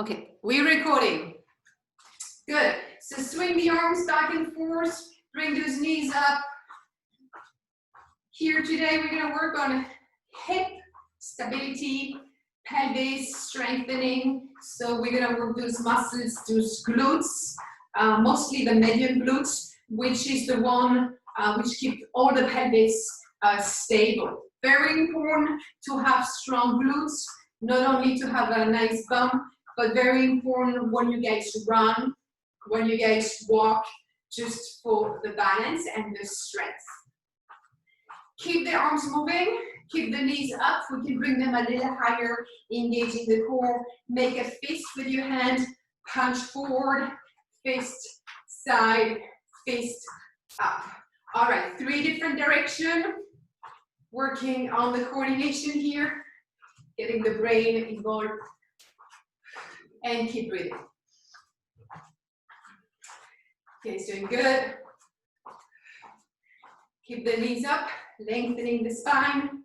Okay, we're recording. Good. So swing the arms back and forth. Bring those knees up. Here today we're going to work on hip stability, pelvis strengthening. So we're going to work those muscles, those glutes, mostly the median glutes, which is the one which keeps all the pelvis stable. Very important to have strong glutes, not only to have a nice bump, but very important when you guys run, when you guys walk, just for the balance and the strength. Keep the arms moving, keep the knees up. We can bring them a little higher, engaging the core. Make a fist with your hand, punch forward, fist, side, fist, up. All right, 3 different directions. Working on the coordination here, getting the brain involved, and keep breathing. Okay, it's doing good. Keep the knees up, lengthening the spine.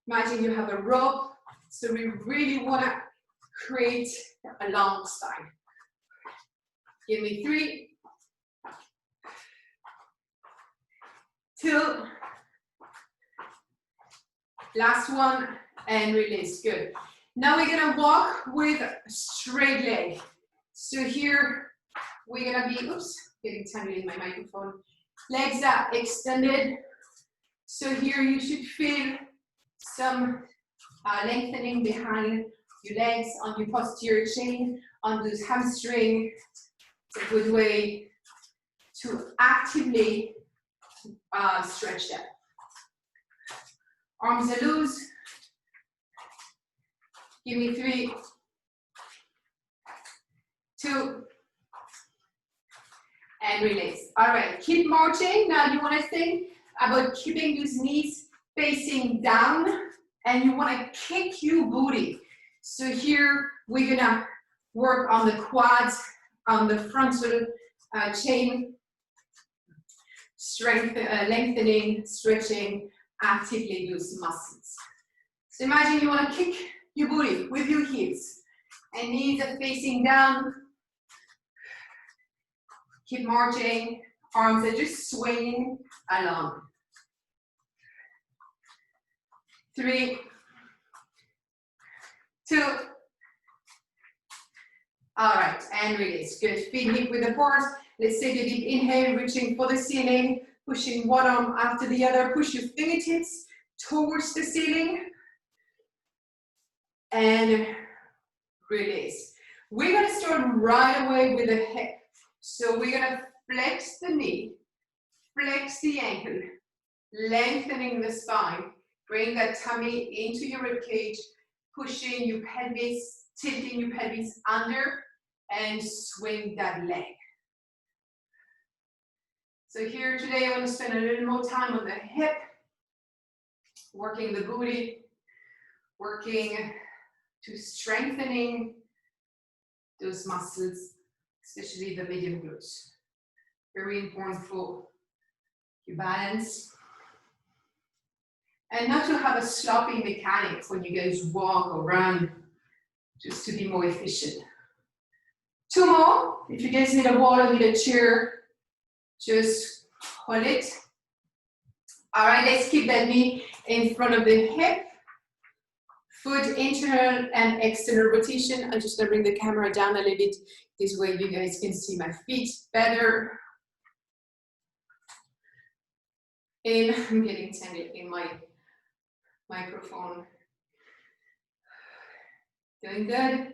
Imagine you have a rope, so we really want to create a long spine. Give me 3, 2, last one, and release. Good. Now we're gonna walk with straight leg. So here we're gonna be, oops, getting tangled in my microphone. Legs are extended. So here you should feel some lengthening behind your legs, on your posterior chain, on those hamstrings. It's a good way to actively stretch them. Arms are loose. Give me 3, 2, and release. All right, keep marching. Now you want to think about keeping those knees facing down, and you want to kick your booty. So here we're gonna work on the quads, on the frontal chain, strength, lengthening, stretching, actively those muscles. So imagine you want to kick your booty with your heels, and knees are facing down. Keep marching, arms are just swinging along. 3, 2. All right, and release. Good. Feet hip width apart. Let's take a deep inhale, reaching for the ceiling, pushing one arm after the other. Push your fingertips towards the ceiling. And release. We're going to start right away with the hip. So we're going to flex the knee, flex the ankle, lengthening the spine. Bring that tummy into your rib cage, pushing your pelvis, tilting your pelvis under, and swing that leg. So here today, I want to spend a little more time on the hip, working the booty, working to strengthening those muscles, especially the medium glutes. Very important for your balance. And not to have a sloppy mechanic when you guys walk or run, just to be more efficient. 2 more. If you guys need a water, need a chair, just hold it. All right, let's keep that knee in front of the hip. Foot internal and external rotation. I'm just gonna bring the camera down a little bit. This way you guys can see my feet better. And I'm getting tangled in my microphone. Doing good.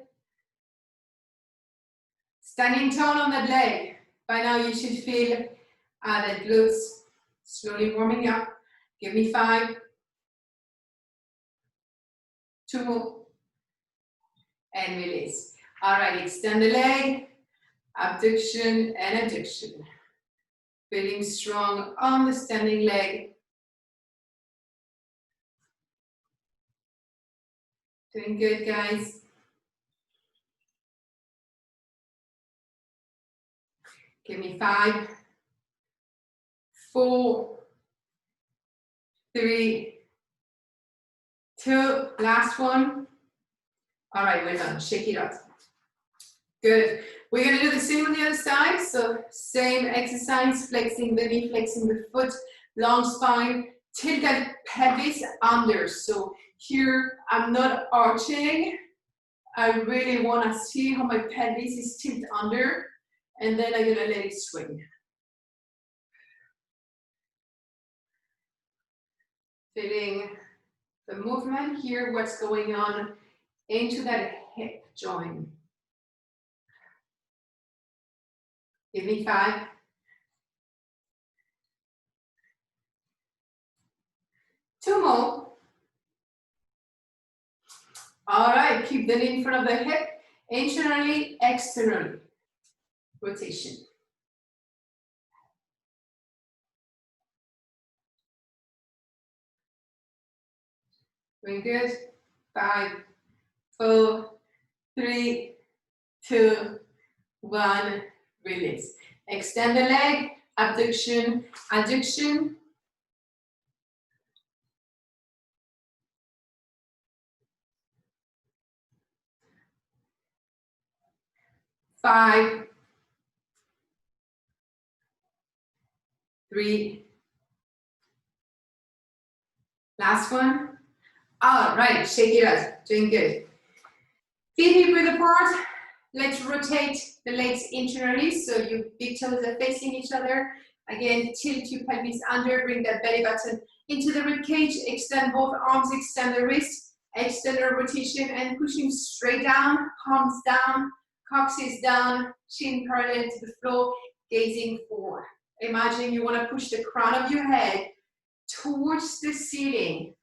Standing tall on that leg. By now you should feel that glutes slowly warming up. Give me 5. 2 more. And release. All right, extend the leg. Abduction and adduction. Feeling strong on the standing leg. Doing good, guys. Give me 5, 4, 3, 2, last one. All right, we're done. Shake it out. Good. We're going to do the same on the other side. So same exercise, flexing the knee, flexing the foot, long spine, tilt that pelvis under. So here I'm not arching. I really want to see how my pelvis is tilted under, and then I'm going to let it swing. Feeling the movement here, what's going on into that hip joint. Give me 5. 2 more. All right, keep the knee in front of the hip, internally, externally. Rotation. Doing good. 5, 4, 3, 2, 1. Release. Extend the leg, abduction, adduction. 5, 3. Last one. All right, shake it out. Doing good. Feet hip width apart. Let's rotate the legs internally so your big toes are facing each other. Again, tilt your pelvis under, bring that belly button into the rib cage, extend both arms, extend the wrist, external rotation and pushing straight down, palms down, coccyx down, chin parallel to the floor, gazing forward. Imagine you want to push the crown of your head towards the ceiling.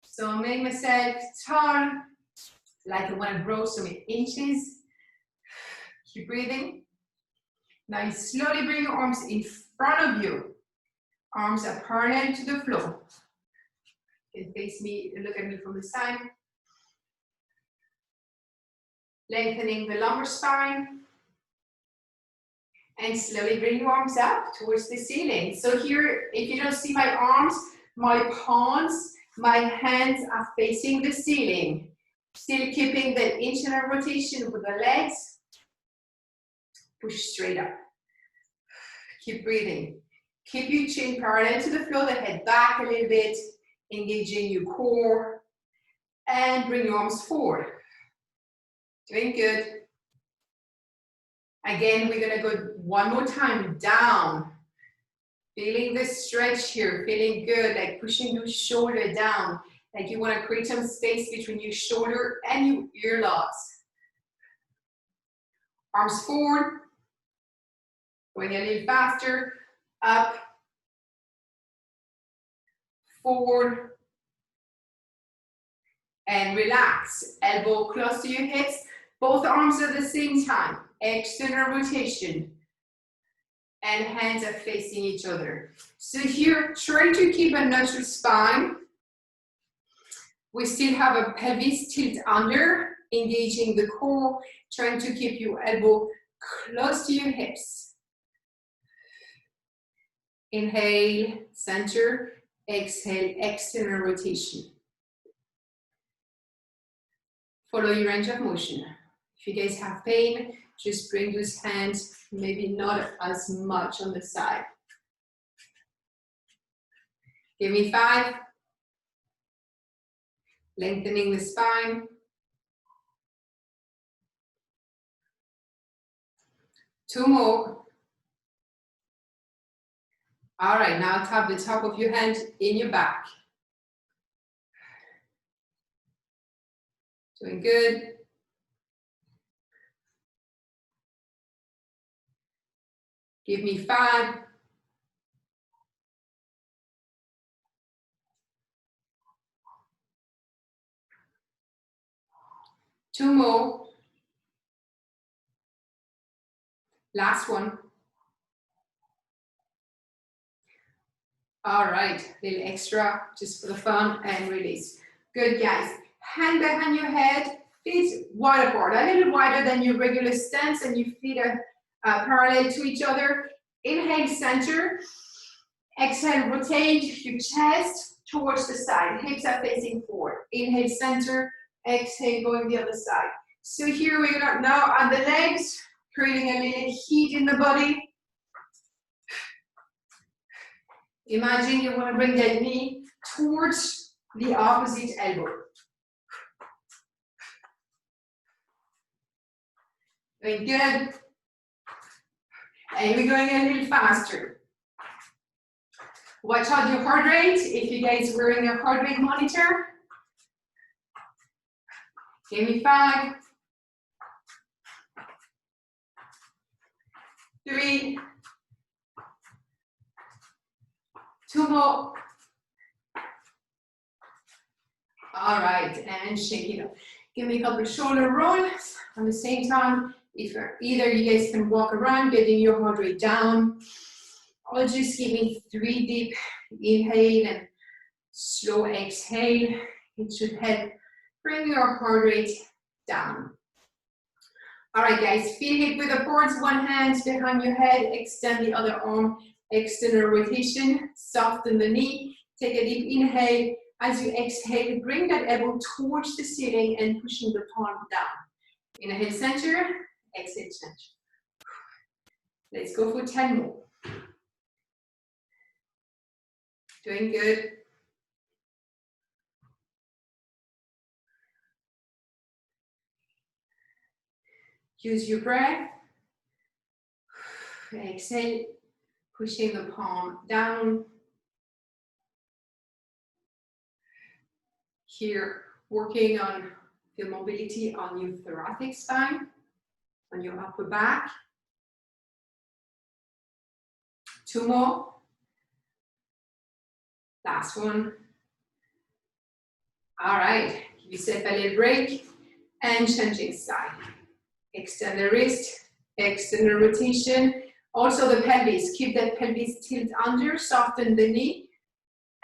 So make myself tall, like I want to grow some inches. Keep breathing. Now you slowly bring your arms in front of you. Arms are parallel to the floor. You can face me, look at me from the side. Lengthening the lumbar spine. And slowly bring your arms up towards the ceiling. So here, if you don't see my arms, my palms, my hands are facing the ceiling. Still keeping the internal rotation with the legs. Push straight up. Keep breathing. Keep your chin parallel to the floor, the head back a little bit, engaging your core, and bring your arms forward. Doing good. Again, we're gonna go one more time, down. Feeling the stretch here, feeling good, like pushing your shoulder down, like you wanna create some space between your shoulder and your ear lobes. Arms forward, going a little faster, up, forward, and relax. Elbow close to your hips, both arms at the same time. External rotation. And hands are facing each other. So here, try to keep a neutral spine. We still have a pelvis tilt under, engaging the core, trying to keep your elbow close to your hips. Inhale, center. Exhale, external rotation. Follow your range of motion. If you guys have pain, just bring those hands, maybe not as much on the side. Give me 5. Lengthening the spine. 2 more. All right, now tap the top of your hand in your back. Doing good. Give me 5. 2 more. Last one. All right, little extra just for the fun and release. Good, guys. Hand behind your head, feet wide apart, a little wider than your regular stance, and your feet are parallel to each other. Inhale, center. Exhale, rotate your chest towards the side. Hips are facing forward. Inhale, center. Exhale, going the other side. So here we're gonna now on the legs, creating a little heat in the body. Imagine you want to bring that knee towards the opposite elbow. Very good. And we're going a little faster. Watch out your heart rate. If you guys are wearing a heart rate monitor, give me 5, 3, 2 more. All right, and shake it up. Give me a couple of shoulder rolls at the same time. If either you guys can walk around, getting your heart rate down, or just give me 3 deep inhale and slow exhale. It should help bring your heart rate down. All right, guys, feet hip width apart, one hand behind your head, extend the other arm, external rotation, soften the knee, take a deep inhale. As you exhale, bring that elbow towards the ceiling and pushing the palm down. Inhale, center, exhale, center. Let's go for 10 more. Doing good. Use your breath. Exhale, pushing the palm down. Here, working on the mobility on your thoracic spine, on your upper back. 2 more. Last one. All right, give yourself a little break and changing side. Extend the wrist, extend the rotation. Also the pelvis, keep that pelvis tilt under, soften the knee.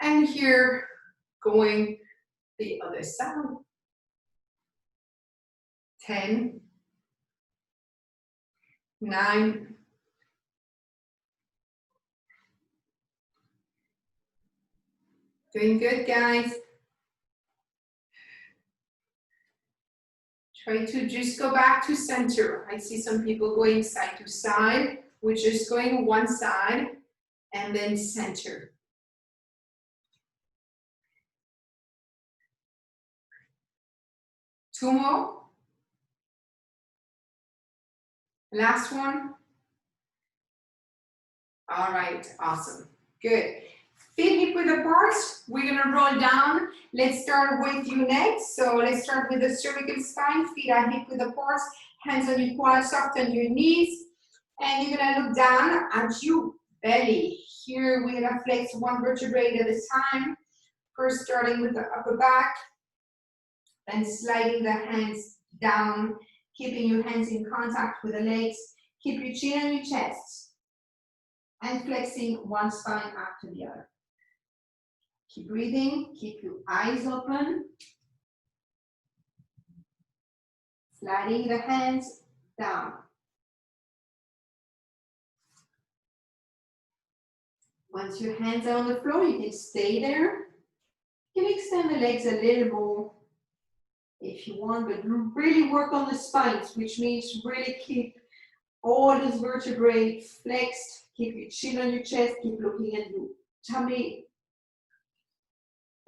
And here, going the other side. 10, 9, 'Doing good, guys. Try to just go back to center. I see some people going side to side. We're just going one side and then center. Two more. Last one. All right, awesome. Good. Feet hip width apart. We're gonna roll down. Let's start with your next. So let's start with the cervical spine. Feet are hip width apart. Hands on your quads, soften your knees. And you're gonna look down at your belly. Here we're gonna flex one vertebrae at a time. First starting with the upper back. Then sliding the hands down. Keeping your hands in contact with the legs. Keep your chin on your chest. And flexing one spine after the other. Keep breathing, keep your eyes open. Sliding the hands down. Once your hands are on the floor, you can stay there. You can extend the legs a little more if you want, but really work on the spines, which means really keep all these vertebrae flexed. Keep your chin on your chest, keep looking at your tummy.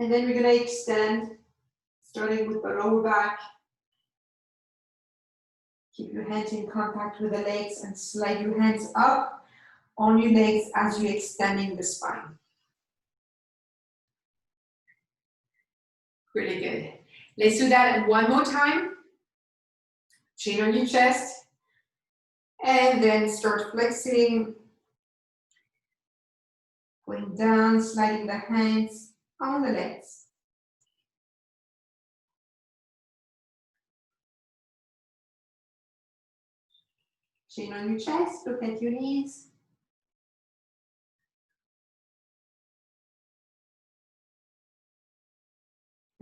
And then we're gonna extend, starting with the lower back. Keep your hands in contact with the legs and slide your hands up on your legs as you're extending the spine. Really good. Let's do that one more time. Chin on your chest. And then start flexing. Going down, sliding the hands on the legs. Chin on your chest, look at your knees.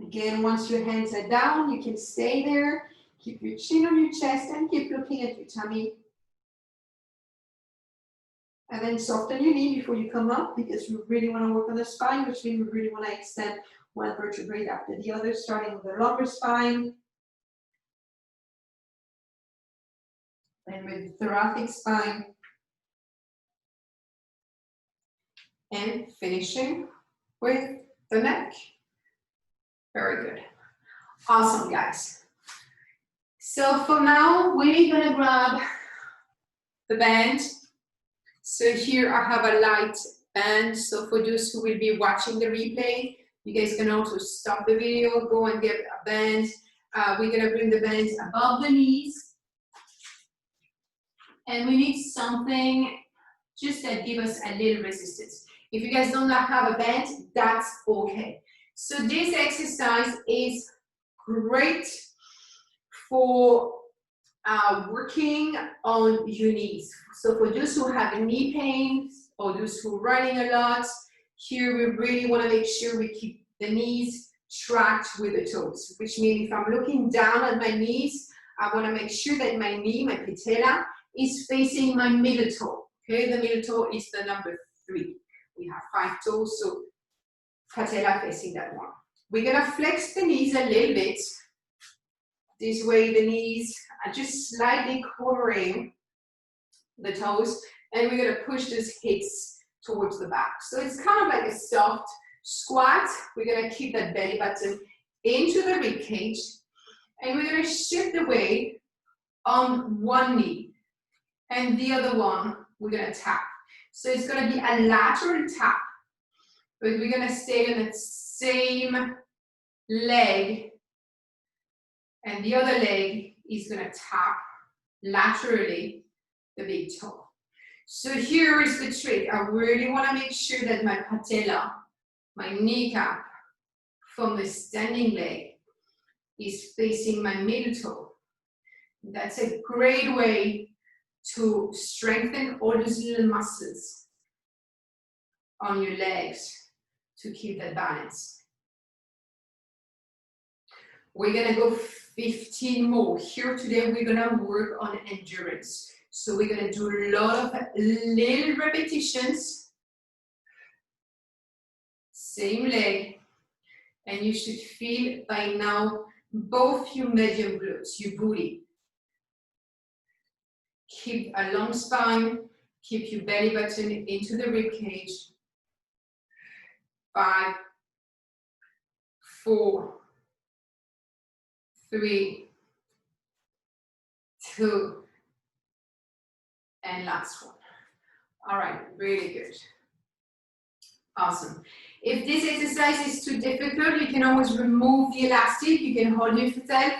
Again, once your hands are down, you can stay there. Keep your chin on your chest and keep looking at your tummy. And then soften your knee before you come up because we really want to work on the spine, which means we really want to extend one vertebrae after the other, starting with the lower spine. and with the thoracic spine. And finishing with the neck. Very good. Awesome, guys. So for now, we're gonna grab the band. So here I have a light band. So for those who will be watching the replay, you guys can also stop the video, go and get a band. We're gonna bring the band above the knees. And we need something just that give us a little resistance. If you guys don't have a band, that's okay. So this exercise is great for working on your knees. So for those who have knee pain or those who are running a lot, here we really want to make sure we keep the knees tracked with the toes, which means if I'm looking down at my knees, I want to make sure that my knee, my patella, is facing my middle toe. Okay, the middle toe is the number 3. We have 5 toes, so patella facing that one. We're gonna flex the knees a little bit. This way the knees are just slightly covering the toes, and we're gonna push those hips towards the back. So it's kind of like a soft squat. We're gonna keep that belly button into the rib cage, and we're gonna shift the weight on one knee, and the other one we're gonna tap. So it's gonna be a lateral tap, but we're gonna stay on the same leg, and the other leg is gonna tap laterally the big toe. So here is the trick. I really wanna make sure that my patella, my kneecap from the standing leg is facing my middle toe. That's a great way to strengthen all those little muscles on your legs to keep that balance. We're gonna go 15 more. Here today we're gonna work on endurance. So we're gonna do a lot of little repetitions, same leg, and you should feel by now both your medium glutes, your booty. Keep a long spine, keep your belly button into the rib cage. 5, 4, 3, 2, and last one. All right, really good. Awesome. If this exercise is too difficult, you can always remove the elastic. You can hold yourself.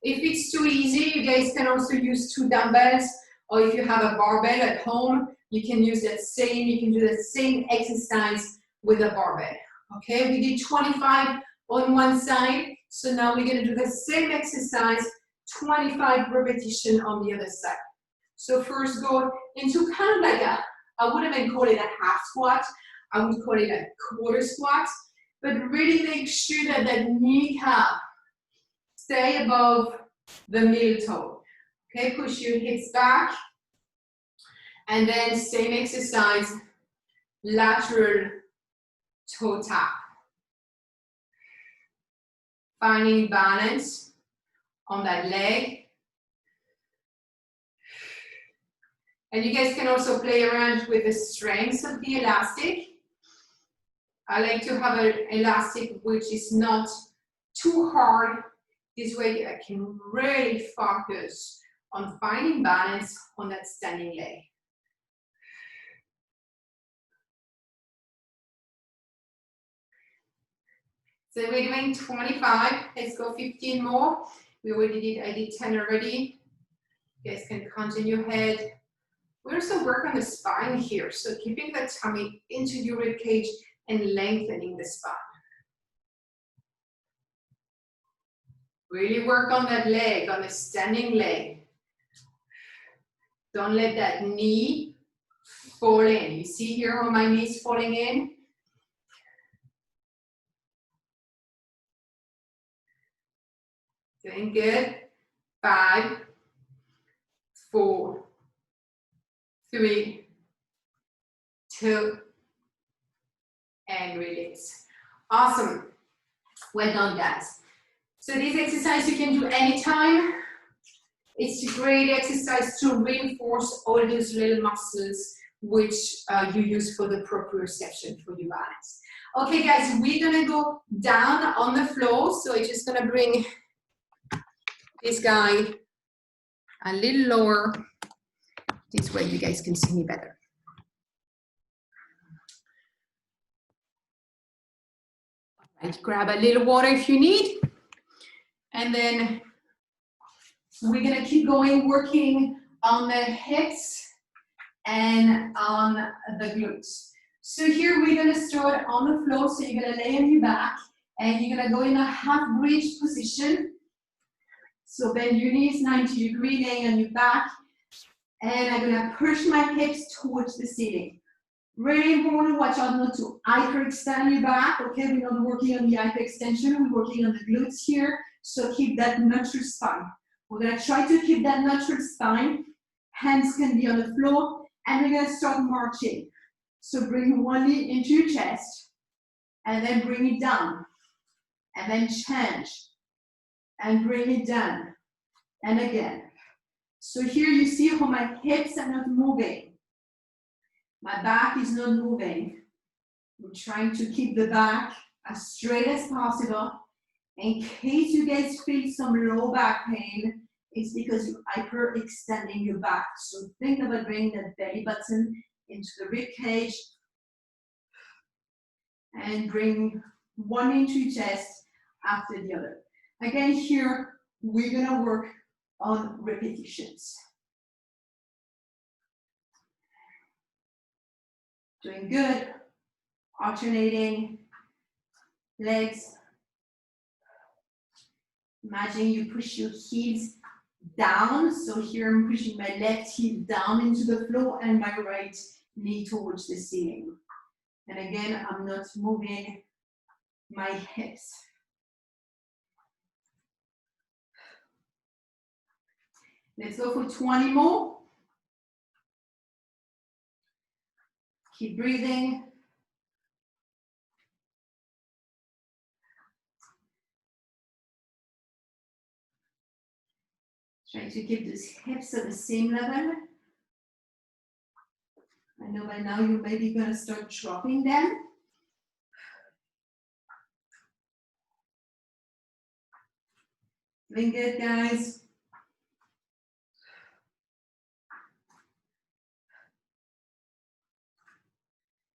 If it's too easy, you guys can also use 2 dumbbells, or if you have a barbell at home, you can use that same, you can do the same exercise with a barbell. Okay, we did 25 on one side, so now we're gonna do the same exercise, 25 repetition on the other side. So first go into kind of like I wouldn't even call it a half squat, I would call it a quarter squat, but really make sure that that kneecap stay above the middle toe. Okay, push your hips back, and then same exercise, lateral toe tap. Finding balance on that leg. And you guys can also play around with the strength of the elastic. I like to have an elastic which is not too hard. This way I can really focus on finding balance on that standing leg. So we're doing 25, let's go 15 more. We already did, I did 10 already. You guys can continue ahead. We also work on the spine here, so keeping the tummy into your rib cage and lengthening the spine. Really work on that leg, on the standing leg. Don't let that knee fall in. You see here how my knee's falling in? Doing good. 5, 4, 3, 2, and release. Awesome. Well done, guys. So this exercise you can do anytime. It's a great exercise to reinforce all those little muscles which you use for the proprioception, for your balance. Okay guys, we're gonna go down on the floor, so I'm just gonna bring this guy a little lower. This way you guys can see me better. Right, grab a little water if you need. And then we're gonna keep going, working on the hips and on the glutes. So here we're gonna start on the floor, so you're gonna lay on your back and you're gonna go in a half bridge position. So bend your knees 90 degrees, laying on your back, and I'm gonna push my hips towards the ceiling. Really important, watch out not to hyperextend your back, okay? We're not working on the hyperextension, we're working on the glutes here, so keep that neutral spine. We're gonna try to keep that neutral spine, hands can be on the floor, and we're gonna start marching. So bring one knee into your chest, and then bring it down, and then change, and bring it down, and again. So here you see how my hips are not moving. My back is not moving. I'm trying to keep the back as straight as possible. In case you guys feel some low back pain, it's because you're hyperextending your back. So think about bringing that belly button into the rib cage and bring one into your chest after the other. Again, here we're gonna work on repetitions. Doing good. Alternating legs. Imagine you push your heels down. So here I'm pushing my left heel down into the floor and my right knee towards the ceiling. And again, I'm not moving my hips. Let's go for 20 more. Keep breathing. Try to keep those hips at the same level. I know by now you're maybe going to start dropping them. Doing good, guys.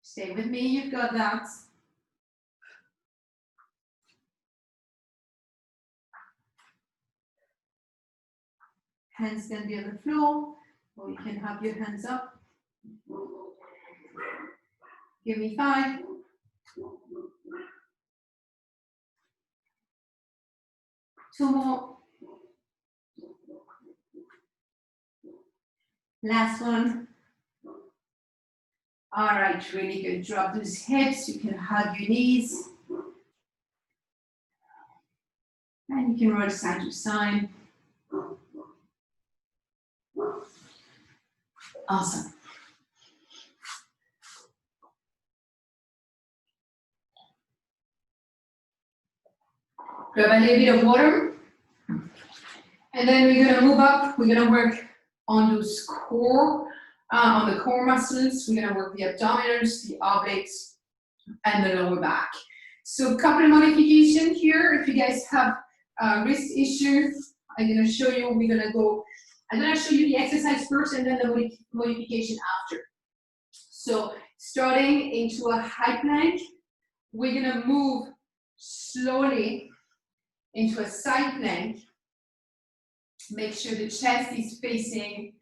Stay with me, you've got that. Hands can be on the floor, or you can have your hands up. Give me 5. Two more. Last one. All right, really good. Drop those hips. You can hug your knees. And you can roll side to side. Awesome. Grab a little bit of water. And then we're gonna move up. We're gonna work on those core, on the core muscles. We're gonna work the abdominals, the obliques, and the lower back. So a couple of modifications here. If you guys have wrist issues, I'm gonna show you, I'm gonna show you the exercise first and then the modification after. So starting into a high plank, we're gonna move slowly into a side plank. Make sure the chest is facing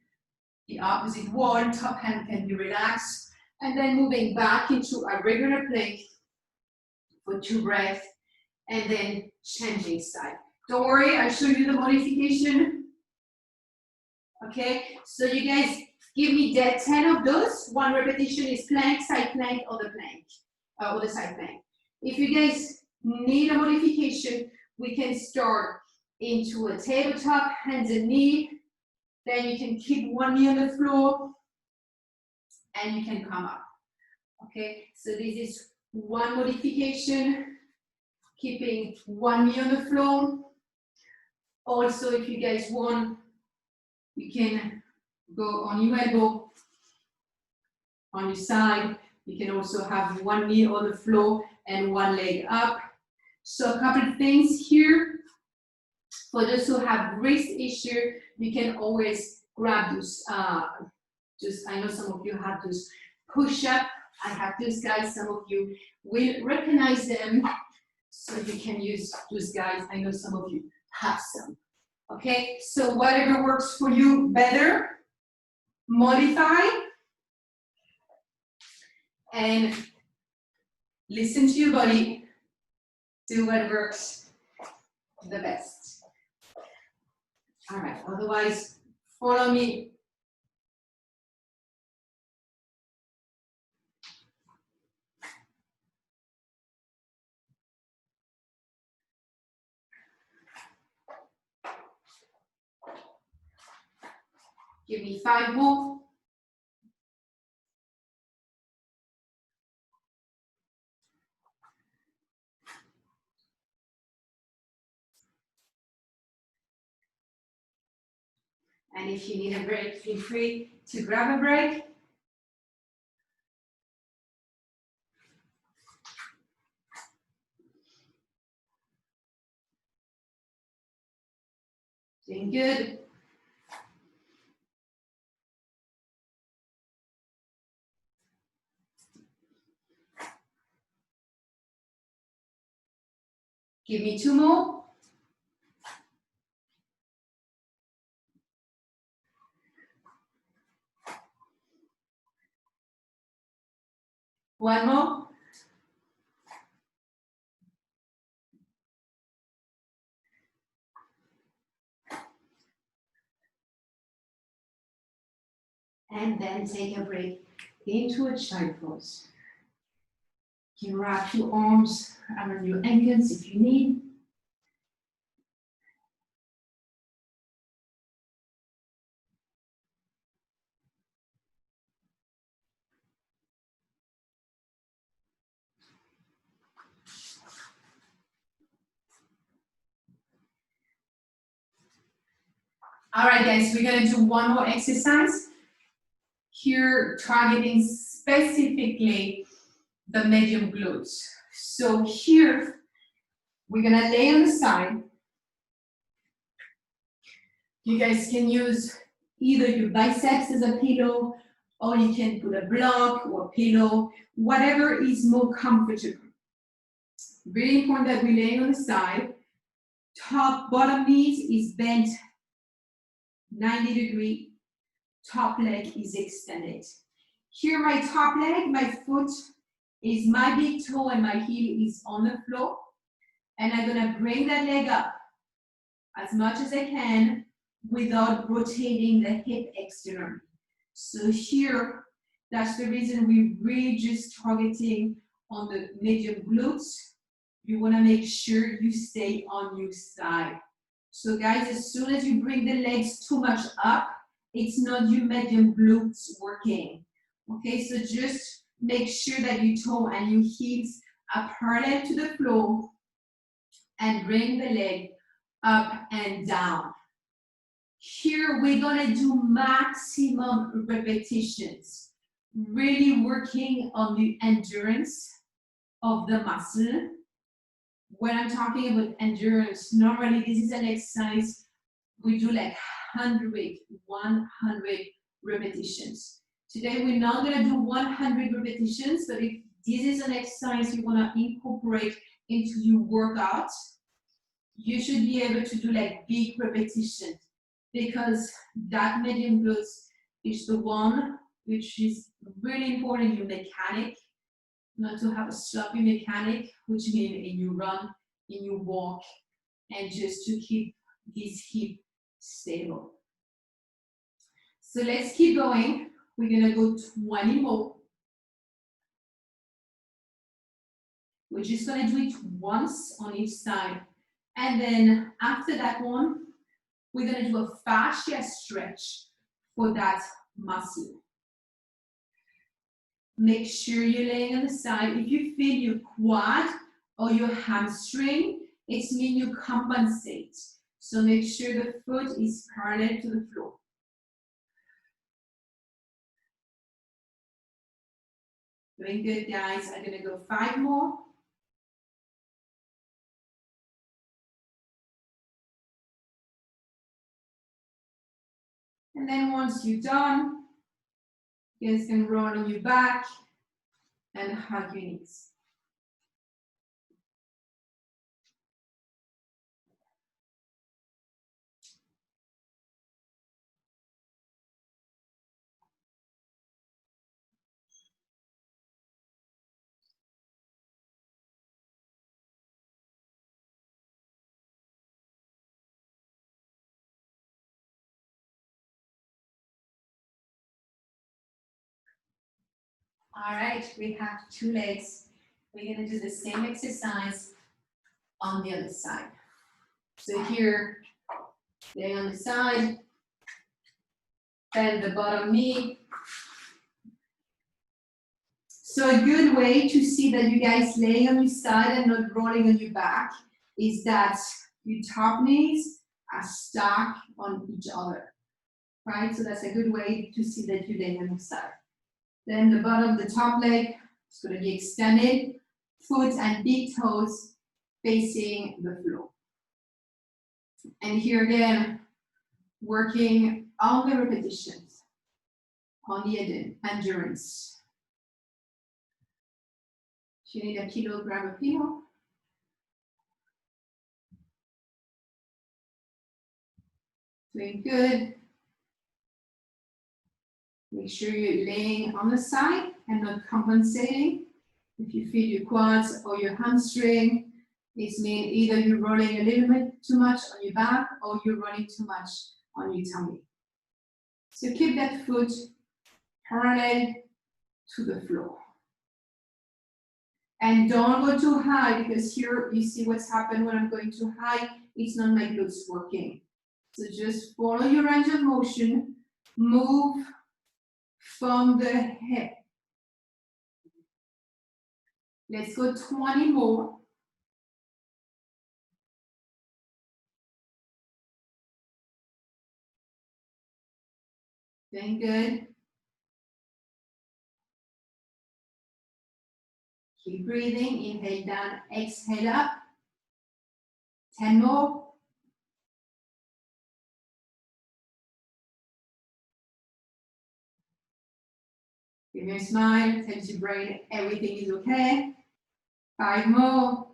the opposite wall, top hand can be relaxed, and then moving back into a regular plank for 2 breaths, and then changing side. Don't worry, I'll show you the modification. Okay, so you guys give me 10 of those. 1 repetition is plank, or the plank, or the side plank. If you guys need a modification, we can start into a tabletop, hands and knee. Then you can keep 1 knee on the floor and you can come up. Okay, so this is 1 modification, keeping 1 knee on the floor. Also, if you guys want, You can go on your elbow, on your side. You can also have one knee on the floor and one leg up. So a couple of things here. For those who have wrist issue, you can always grab those, I know some of you have those push-up. I have those guys, some of you will recognize them. So you can use those guys. I know some of you have some. Okay, so whatever works for you better, modify, and listen to your body, do what works the best. All right, otherwise, follow me. Give me 5 more. And if you need a break, feel free to grab a break. Doing good. Give me 2 more. One more. And then take a break into a child pose. You can wrap your arms around your ankles if you need. All right, guys, we're gonna do one more exercise. Here, targeting specifically the medium glutes. So here, we're gonna lay on the side. You guys can use either your biceps as a pillow, or you can put a block or a pillow, whatever is more comfortable. Really important that we're laying on the side. Top, bottom knees is bent 90 degrees. Top leg is extended. Here, my top leg, my foot is my big toe and my heel is on the floor. And I'm gonna bring that leg up as much as I can without rotating the hip externally. So here, that's the reason we're really just targeting on the medium glutes. You wanna make sure you stay on your side. So guys, as soon as you bring the legs too much up, it's not your medium glutes working. Okay, so just make sure that your toe and your heels are parallel to the floor and bring the leg up and down. Here, we're gonna do maximum repetitions, really working on the endurance of the muscle. When I'm talking about endurance, normally this is an exercise we do like 100 repetitions. Today we're not gonna do 100 repetitions, but if this is an exercise you wanna incorporate into your workout, you should be able to do like big repetitions, because that medium glutes is the one which is really important in your mechanic, not to have a sloppy mechanic, which means in your run, in your walk, and just to keep this hip stable. So let's keep going. We're gonna go 20 more. We're just gonna do it once on each side. And then after that one, we're gonna do a fascia stretch for that muscle. Make sure you're laying on the side. If you feel your quad or your hamstring, it means you compensate. So make sure the foot is parallel to the floor. Doing good, guys. I'm gonna go 5 more. And then once you're done, you guys can roll on your back and hug your knees. All right, we have 2 legs. We're gonna do the same exercise on the other side. So here, laying on the side, bend the bottom knee. So a good way to see that you guys laying on your side and not rolling on your back is that your top knees are stacked on each other, right? So that's a good way to see that you're laying on your side. Then the bottom of the top leg is going to be extended, foot and big toes facing the floor. And here again, working on the repetitions, on the endurance. If you need a pillow, grab a pillow. Doing good. Make sure you're laying on the side and not compensating. If you feel your quads or your hamstring, this means either you're rolling a little bit too much on your back or you're rolling too much on your tummy. So keep that foot parallel to the floor. And don't go too high, because here you see what's happened when I'm going too high. It's not my glutes working. So just follow your range of motion, move from the hip. Let's go 20 more. Doing good. Keep breathing. Inhale down, exhale up. 10 more. Give me a smile. Tells your brain everything is okay. 5 more.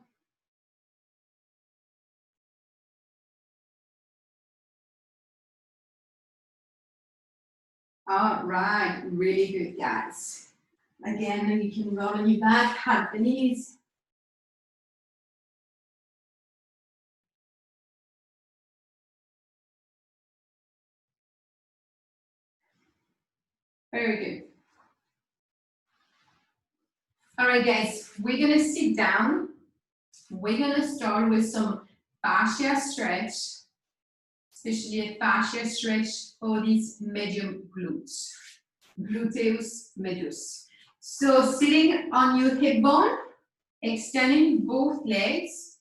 All right, really good, guys. Again, you can roll on your back, hug the knees. Very good. All right, guys, we're gonna sit down. We're gonna start with some fascia stretch, especially a fascia stretch for these medium glutes, gluteus medius. So sitting on your hip bone, extending both legs,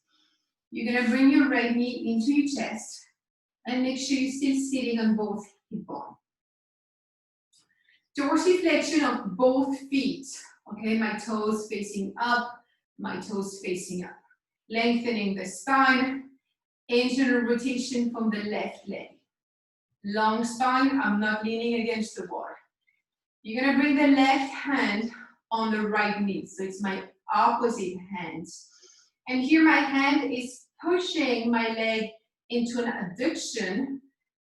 you're gonna bring your right knee into your chest and make sure you're still sitting on both hip bone. Dorsiflexion of both feet, okay? My toes facing up, my toes facing up. Lengthening the spine, internal rotation from the left leg. Long spine, I'm not leaning against the wall. You're gonna bring the left hand on the right knee, so it's my opposite hand. And here my hand is pushing my leg into an adduction,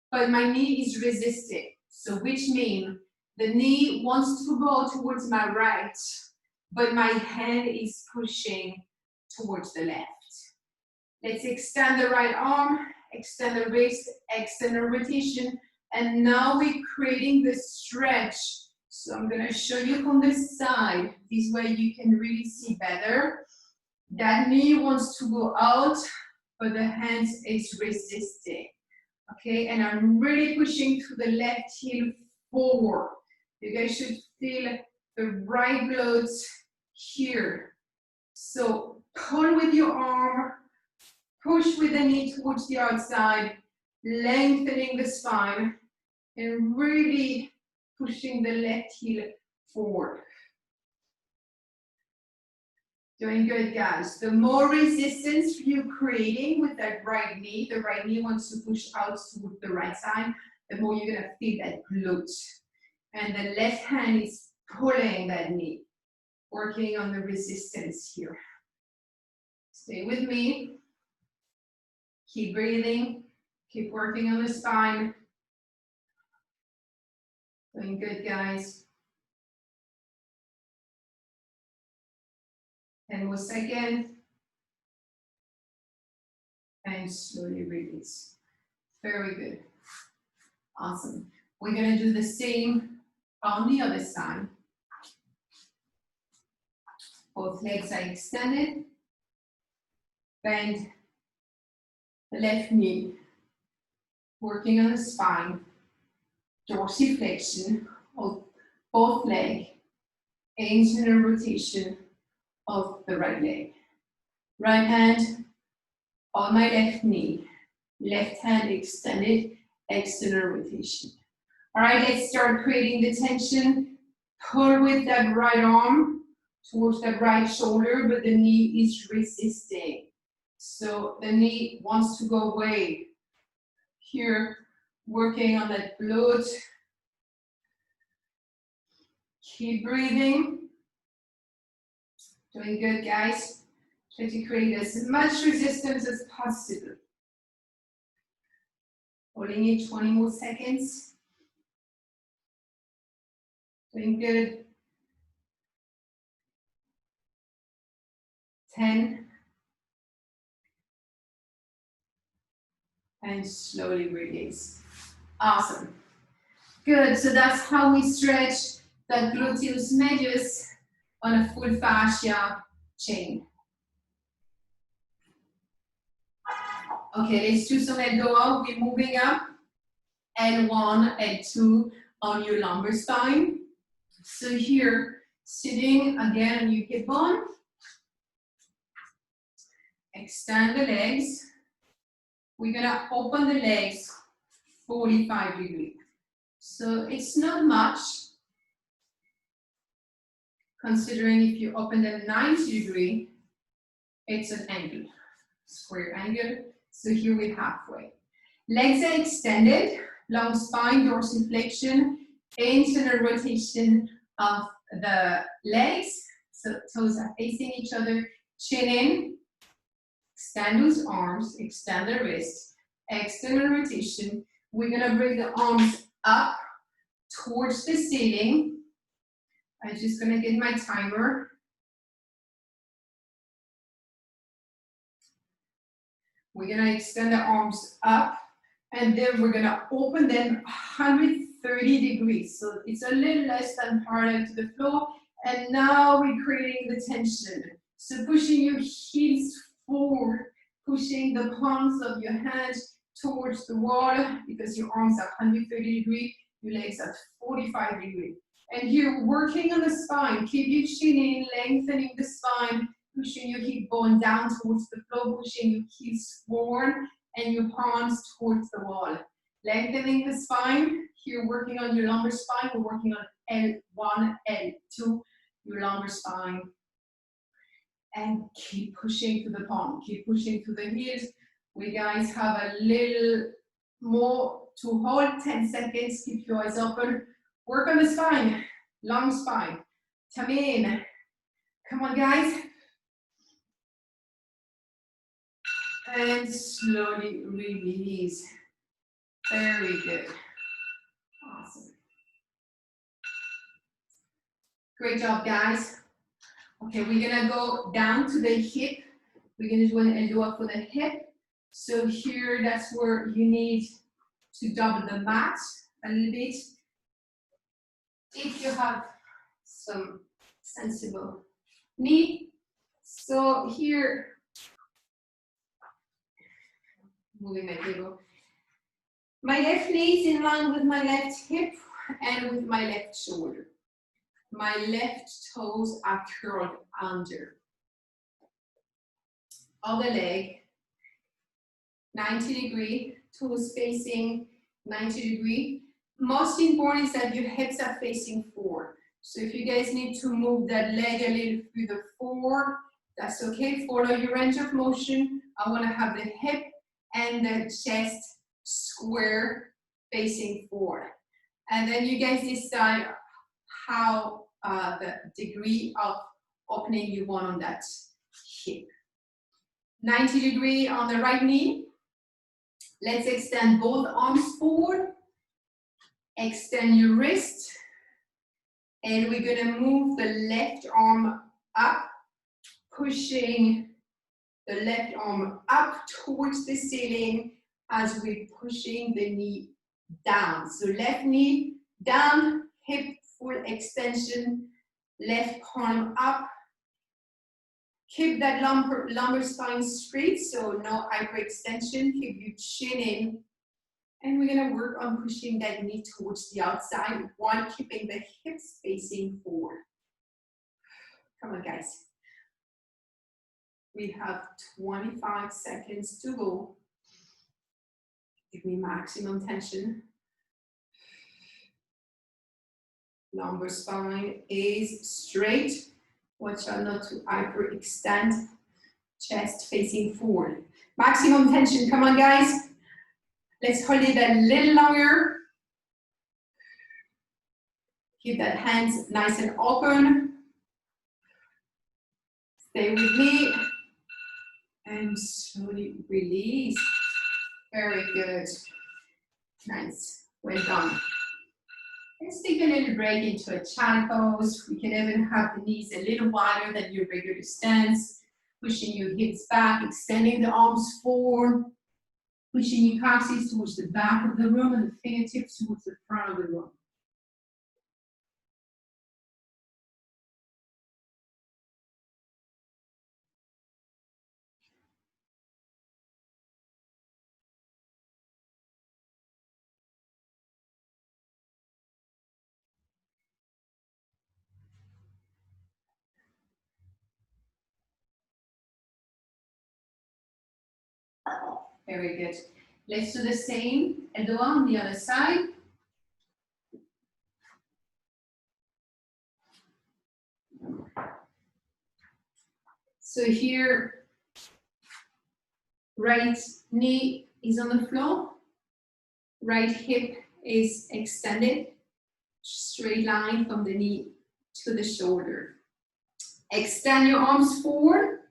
but my knee is resisting. So which means the knee wants to go towards my right, but my hand is pushing towards the left. Let's extend the right arm, extend the wrist, extend the rotation, and now we're creating the stretch. So I'm gonna show you from this side. This way you can really see better. That knee wants to go out, but the hand is resisting. Okay, and I'm really pushing to the left heel forward. You guys should feel the right glutes here. So pull with your arm, push with the knee towards the outside, lengthening the spine, and really pushing the left heel forward. Doing good, guys. The more resistance you're creating with that right knee, the right knee wants to push out to the right side, the more you're gonna feel that glute. And the left hand is pulling that knee, working on the resistance here. Stay with me. Keep breathing. Keep working on the spine. Doing good, guys. 10 more seconds. And slowly release. Very good. Awesome. We're gonna do the same on the other side. Both legs are extended. Bend the left knee. Working on the spine. Dorsiflexion of both legs. Internal rotation of the right leg. Right hand on my left knee. Left hand extended, external rotation. All right, let's start creating the tension. Pull with that right arm towards that right shoulder, but the knee is resisting. So the knee wants to go away. Here, working on that glute. Keep breathing. Doing good, guys. Try to create as much resistance as possible. Holding it 20 more seconds. Doing good. 10. And slowly release. Awesome. Good, so that's how we stretch that gluteus medius on a full fascia chain. Okay, let's do some ELDOA. We're moving up. L1, L2 on your lumbar spine. So here, sitting again on your hip bone. Extend the legs. We're gonna open the legs 45 degrees. So it's not much, considering if you open them 90 degrees, it's an angle, square angle. So here we're halfway. Legs are extended, long spine, dorsiflexion, internal rotation of the legs. So toes are facing each other, chin in, extend those arms, extend the wrists, external rotation. We're gonna bring the arms up towards the ceiling. I'm just gonna get my timer. We're gonna extend the arms up, and then we're gonna open them 130 degrees. So it's a little less than parallel to the floor. And now we're creating the tension. So pushing your heels forward, pushing the palms of your hands towards the wall, because your arms are 130 degrees, your legs are 45 degrees. And here, working on the spine, keep your chin in, lengthening the spine, pushing your hip bone down towards the floor, pushing your heels forward and your palms towards the wall. Lengthening the spine. Here, working on your lumbar spine. We're working on L1, L2, your lumbar spine. And keep pushing to the palm, keep pushing to the heels. We guys have a little more to hold, 10 seconds, keep your eyes open. Work on the spine, long spine. Come in. Come on, guys. And slowly release. Very good. Awesome. Great job, guys. Okay, we're gonna go down to the hip. We're gonna do an ELDOA for the hip. So here, that's where you need to double the mat a little bit. If you have some sensible knee. So here, moving my table. My left knee is in line with my left hip and with my left shoulder. My left toes are curled under. Other leg, 90 degree, toes facing 90 degree. Most important is that your hips are facing forward. So if you guys need to move that leg a little further forward, That's okay, follow your range of motion. I want to have the hip and the chest square facing forward. And then you guys decide how the degree of opening you want on that hip. 90 degree on the right knee. Let's extend both arms forward. Extend your wrist. And we're gonna move the left arm up, pushing the left arm up towards the ceiling as we're pushing the knee down. So left knee down, hip full extension, left palm up. Keep that lumbar spine straight, so no hyperextension. Keep your chin in. And we're gonna work on pushing that knee towards the outside while keeping the hips facing forward. Come on, guys. We have 25 seconds to go. Give me maximum tension. Lumbar spine is straight. Watch out not to hyperextend. Chest facing forward. Maximum tension, come on guys. Let's hold it a little longer. Keep that hands nice and open. Stay with me. And slowly release. Very good. Nice, well done. Let's take a little break into a child pose. We can even have the knees a little wider than your regular stance. Pushing your hips back, extending the arms forward. Pushing your coccyx towards the back of the room and the fingertips towards the front of the room. Very good. Let's do the same, ELDOA on the other side. So here, right knee is on the floor, right hip is extended, straight line from the knee to the shoulder. Extend your arms forward,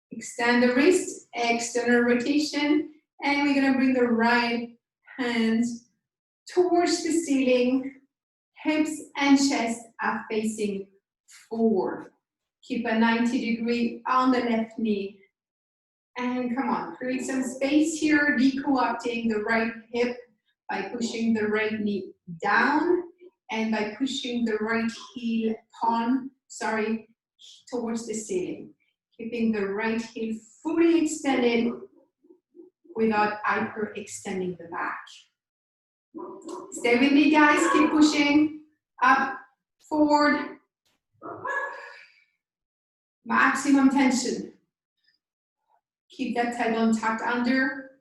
extend the wrist, external rotation, and we're gonna bring the right hand towards the ceiling. Hips and chest are facing forward. Keep a 90 degree on the left knee. And come on, create some space here, de-co-opting the right hip by pushing the right knee down and by pushing the right heel towards the ceiling. Keeping the right heel fully extended without hyperextending the back. Stay with me, guys. Keep pushing up, forward. Maximum tension. Keep that tailbone tucked under.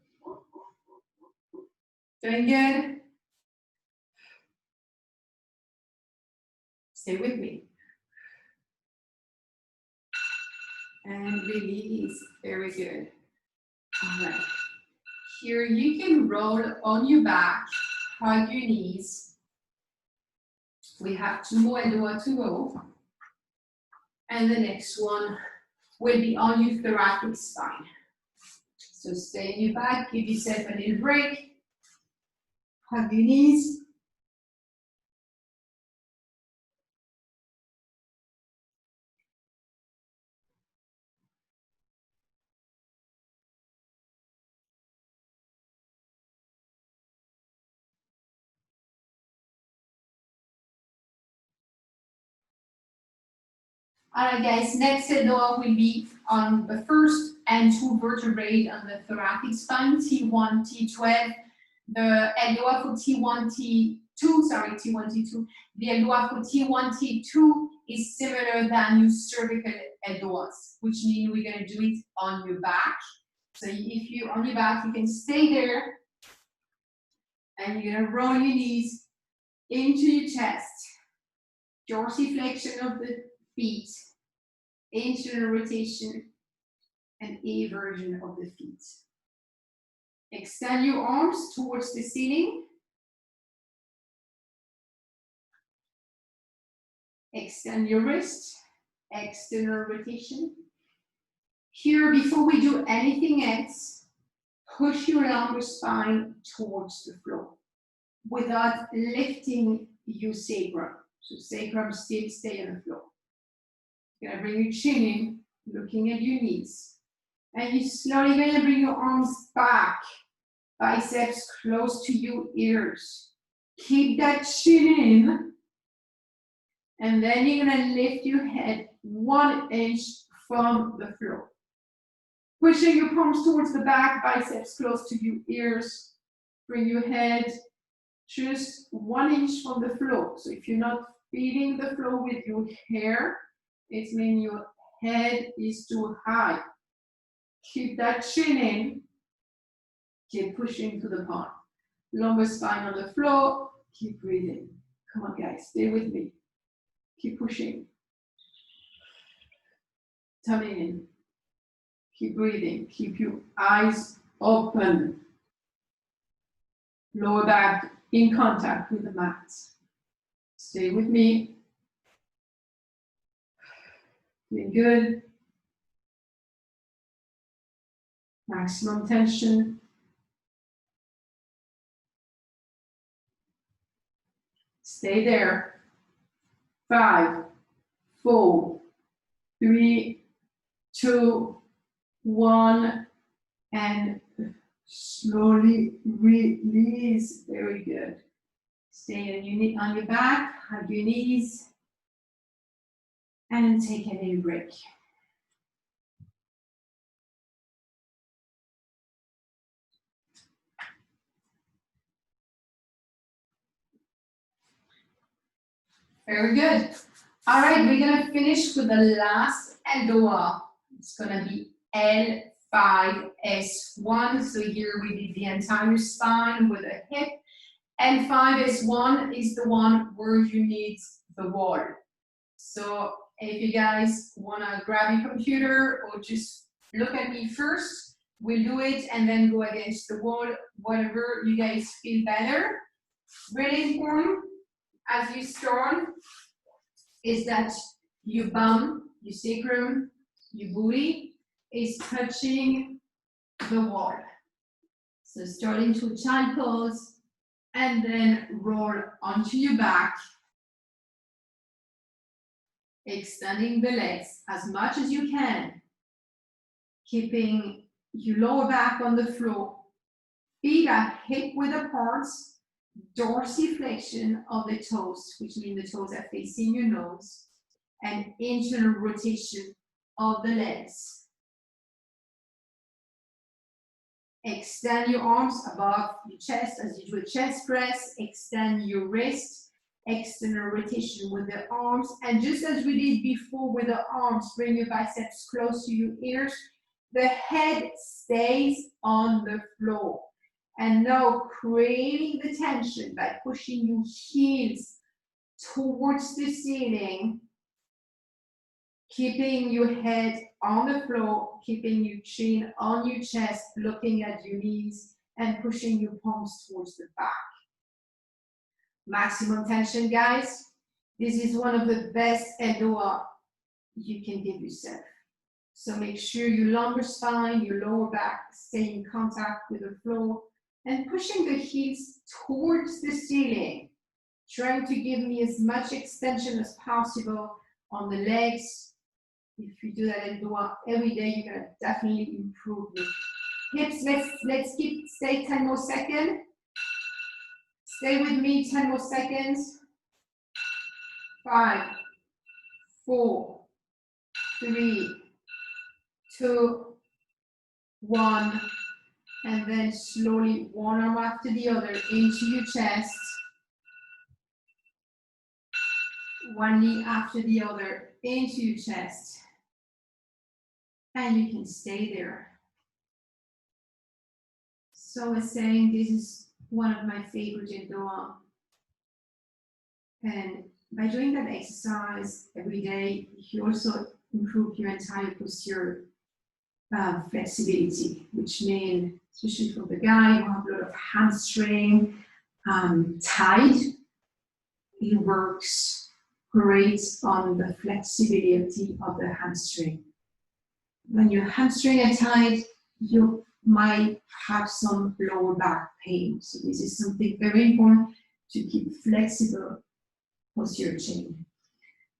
Doing good. Stay with me. And release. Very good. All right. Here you can roll on your back, hug your knees. We have 2 more ELDOA to go. And the next one will be on your thoracic spine. So stay in your back, give yourself a little break. Hug your knees. All right, guys, next ELDOA will be on the first and 2 vertebrae on the thoracic spine, T1, T12. The ELDOA for T1, T2. The ELDOA for T1, T2 is similar than your cervical ELDOAs, which means we're gonna do it on your back. So if you're on your back, you can stay there and you're gonna roll your knees into your chest. Dorsiflexion of the feet. internal rotation, and eversion of the feet. Extend your arms towards the ceiling. Extend your wrist, external rotation. Here, before we do anything else, push your lumbar spine towards the floor without lifting your sacrum. So sacrum still stay on the floor. You're gonna bring your chin in, looking at your knees. And you're slowly gonna bring your arms back, biceps close to your ears. Keep that chin in. And then you're gonna lift your head 1 inch from the floor. Pushing your palms towards the back, biceps close to your ears. Bring your head just 1 inch from the floor. So if you're not feeling the floor with your hair, it means your head is too high. Keep that chin in. Keep pushing to the palm. Lumbar spine on the floor. Keep breathing. Come on, guys, stay with me. Keep pushing. Tummy in. Keep breathing. Keep your eyes open. Lower back in contact with the mat. Stay with me. Doing good. Maximum tension. Stay there. 5, 4, 3, 2, 1, and slowly release. Very good. Stay on your back, hug your knees, and take a little break. Very good. All right, we're gonna finish with the last ELDOA. It's gonna be L5S1. So here we did the entire spine with a hip. L5S1 is the one where you need the wall. So if you guys wanna grab your computer or just look at me first, we'll do it and then go against the wall, whatever you guys feel better. Really important as you start is that your bum, your sacrum, your booty is touching the wall. So starting to child pose and then roll onto your back, extending the legs as much as you can, keeping your lower back on the floor, feet are hip width apart, dorsiflexion of the toes, which means the toes are facing your nose, and internal rotation of the legs. Extend your arms above your chest as you do a chest press, extend your wrist, external rotation with the arms, and just as we did before with the arms, bring your biceps close to your ears. The head stays on the floor. And now creating the tension by pushing your heels towards the ceiling, keeping your head on the floor, keeping your chin on your chest, looking at your knees, and pushing your palms towards the back. Maximum tension, guys. This is one of the best ELDOA you can give yourself. So make sure your lumbar spine, your lower back stay in contact with the floor, and pushing the heels towards the ceiling, trying to give me as much extension as possible on the legs. If you do that ELDOA every day, you're gonna definitely improve it. Hips, let's stay 10 more seconds. Stay with me 10 more seconds. 5, 4, 3, 2, 1. And then slowly one arm after the other into your chest. One knee after the other into your chest. And you can stay there. So I was saying this is one of my favorite ELDOA. And by doing that exercise every day, you also improve your entire posture flexibility, which means, especially for the guy who have a lot of hamstring tight, it works great on the flexibility of the hamstring. When your hamstring are tight, you might have some lower back pain. So this is something very important to keep flexible posterior chain.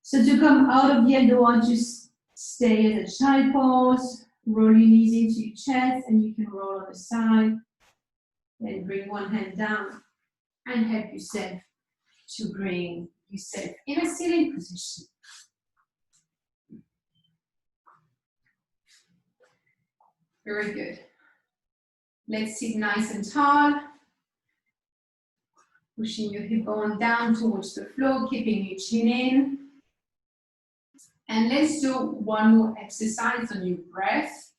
So to come out of the ELDOA, just stay at a child pose, roll your knees into your chest, and you can roll on the side. Then bring one hand down and help yourself to bring yourself in a sitting position. Very good. Let's sit nice and tall. Pushing your hip bone down towards the floor, keeping your chin in. And let's do one more exercise on your breath,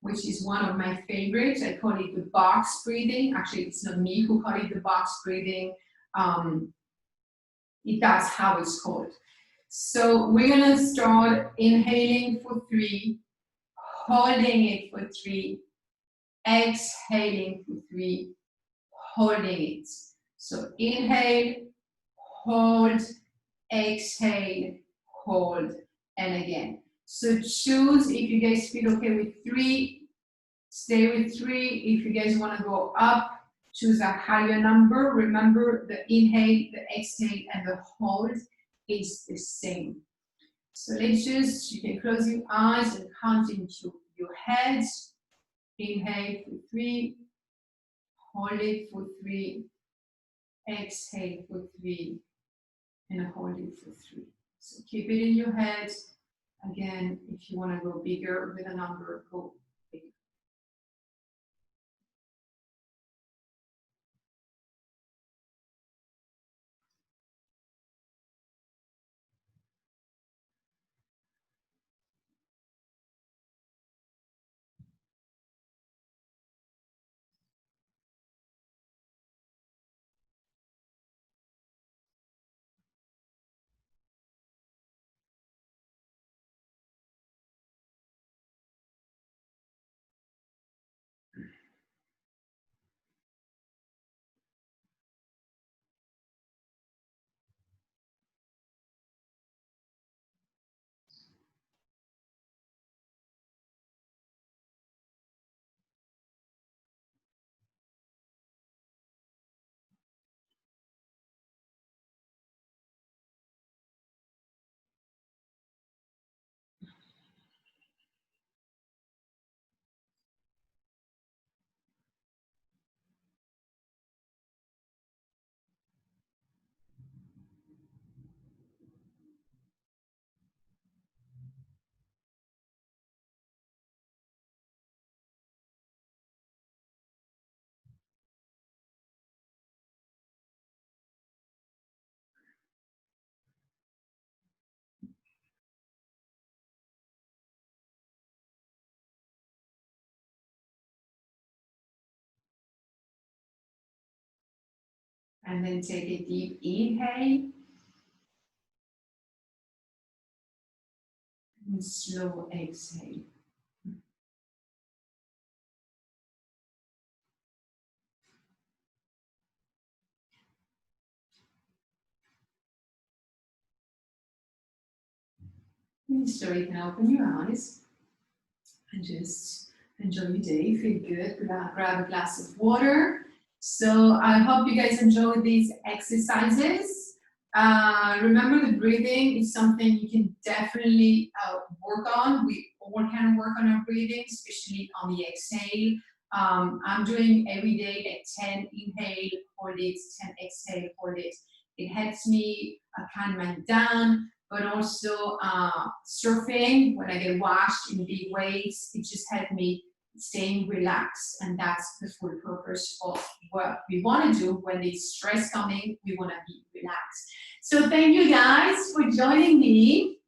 which is one of my favorites. I call it the box breathing. Actually, it's not me who call it the box breathing. That's how it's called. So we're gonna start inhaling for 3, holding it for 3, exhaling for 3, holding it. So inhale, hold, exhale, hold, and again. So choose if you guys feel okay with 3, stay with 3. If you guys want to go up, choose a higher number. Remember the inhale, the exhale, and the hold is the same. So let's just, you can close your eyes and count into your head. Inhale for 3, hold it for 3, exhale for 3, and hold it for 3. So keep it in your head. Again, if you want to go bigger with a number, go bigger. And then take a deep inhale. And slow exhale. And so you can open your eyes and just enjoy your day, feel good, grab a glass of water. So I hope you guys enjoy these exercises. Remember, the breathing is something you can definitely work on. We all can work on our breathing, especially on the exhale. I'm doing every day at 10 inhale, hold it, 10 exhale, hold it. It helps me calm my down, but also surfing, when I get washed in big waves, it just helps me staying relaxed, and that's the full purpose of what we want to do. When there's stress coming, we want to be relaxed. So thank you guys for joining me.